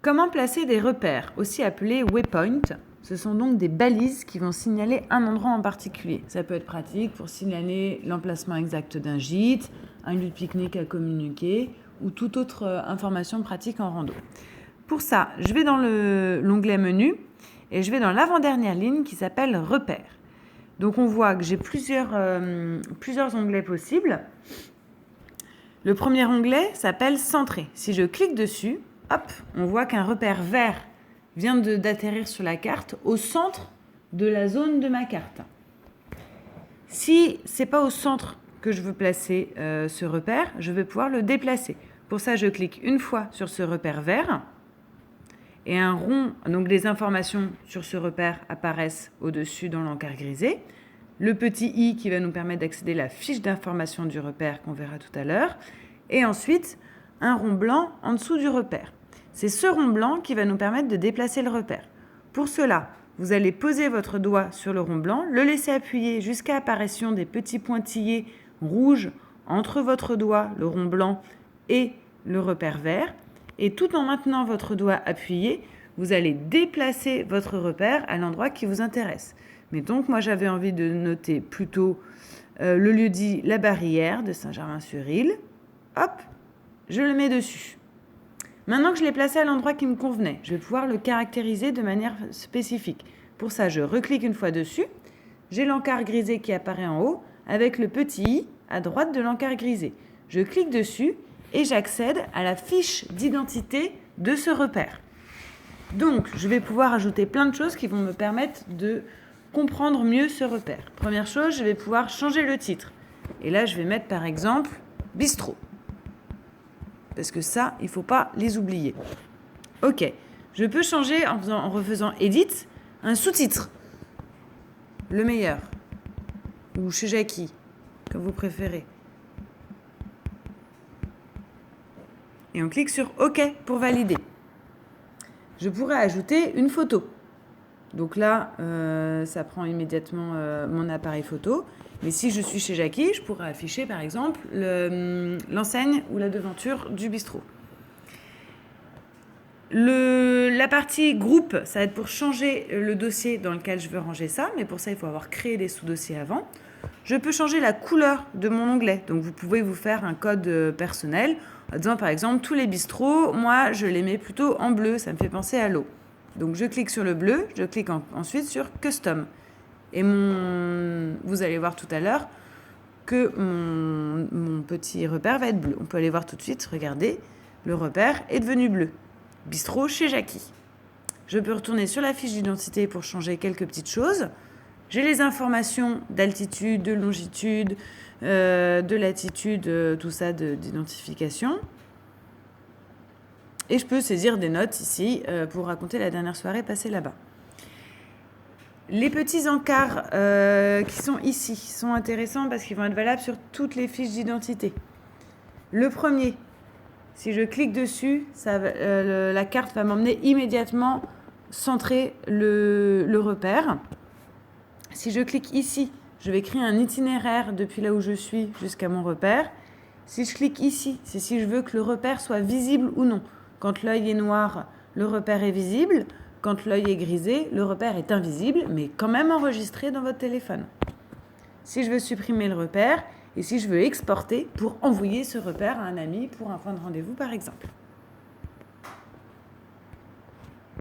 Comment placer des repères, aussi appelés waypoints? Ce sont donc des balises qui vont signaler un endroit en particulier. Ça peut être pratique pour signaler l'emplacement exact d'un gîte, un lieu de pique-nique à communiquer ou toute autre information pratique en rando. Pour ça, je vais dans l'onglet menu et je vais dans l'avant-dernière ligne qui s'appelle repères. Donc on voit que j'ai plusieurs onglets possibles. Le premier onglet s'appelle centrer. Si je clique dessus, hop, on voit qu'un repère vert vient d'atterrir sur la carte au centre de la zone de ma carte. Si ce n'est pas au centre que je veux placer ce repère, je vais pouvoir le déplacer. Pour ça, je clique une fois sur ce repère vert et un rond, donc les informations sur ce repère apparaissent au-dessus dans l'encart grisé. Le petit i qui va nous permettre d'accéder à la fiche d'information du repère qu'on verra tout à l'heure. Et ensuite, un rond blanc en dessous du repère. C'est ce rond blanc qui va nous permettre de déplacer le repère. Pour cela, vous allez poser votre doigt sur le rond blanc, le laisser appuyer jusqu'à apparition des petits pointillés rouges entre votre doigt, le rond blanc, et le repère vert. Et tout en maintenant votre doigt appuyé, vous allez déplacer votre repère à l'endroit qui vous intéresse. Mais donc, moi, j'avais envie de noter plutôt le lieu-dit La Barrière de Saint-Germain-sur-Île. Hop, je le mets dessus. Maintenant que je l'ai placé à l'endroit qui me convenait, je vais pouvoir le caractériser de manière spécifique. Pour ça, je reclique une fois dessus. J'ai l'encart grisé qui apparaît en haut avec le petit i à droite de l'encart grisé. Je clique dessus et j'accède à la fiche d'identité de ce repère. Donc, je vais pouvoir ajouter plein de choses qui vont me permettre de comprendre mieux ce repère. Première chose, je vais pouvoir changer le titre. Et là, je vais mettre par exemple bistrot. Parce que ça, il ne faut pas les oublier. Ok, je peux changer en refaisant Edit, un sous-titre. Le meilleur. Ou chez Jackie, comme vous préférez. Et on clique sur OK pour valider. Je pourrais ajouter une photo. Donc là, ça prend immédiatement mon appareil photo. Mais si je suis chez Jackie, je pourrais afficher par exemple l'enseigne ou la devanture du bistrot. La partie groupe, ça va être pour changer le dossier dans lequel je veux ranger ça. Mais pour ça, il faut avoir créé des sous-dossiers avant. Je peux changer la couleur de mon onglet. Donc vous pouvez vous faire un code personnel en disant par exemple tous les bistrots, moi je les mets plutôt en bleu, ça me fait penser à l'eau. Donc je clique sur le bleu, je clique ensuite sur Custom. Et vous allez voir tout à l'heure que mon petit repère va être bleu. On peut aller voir tout de suite, regardez, le repère est devenu bleu. Bistrot chez Jackie. Je peux retourner sur la fiche d'identité pour changer quelques petites choses. J'ai les informations d'altitude, de longitude, de latitude, tout ça d'identification. Et je peux saisir des notes ici pour raconter la dernière soirée passée là-bas. Les petits encarts qui sont ici sont intéressants parce qu'ils vont être valables sur toutes les fiches d'identité. Le premier, si je clique dessus, la carte va m'emmener immédiatement centrer le repère. Si je clique ici, je vais créer un itinéraire depuis là où je suis jusqu'à mon repère. Si je clique ici, c'est si je veux que le repère soit visible ou non. Quand l'œil est noir, le repère est visible. Quand l'œil est grisé, le repère est invisible, mais quand même enregistré dans votre téléphone. Si je veux supprimer le repère et si je veux exporter pour envoyer ce repère à un ami pour un point de rendez-vous, par exemple.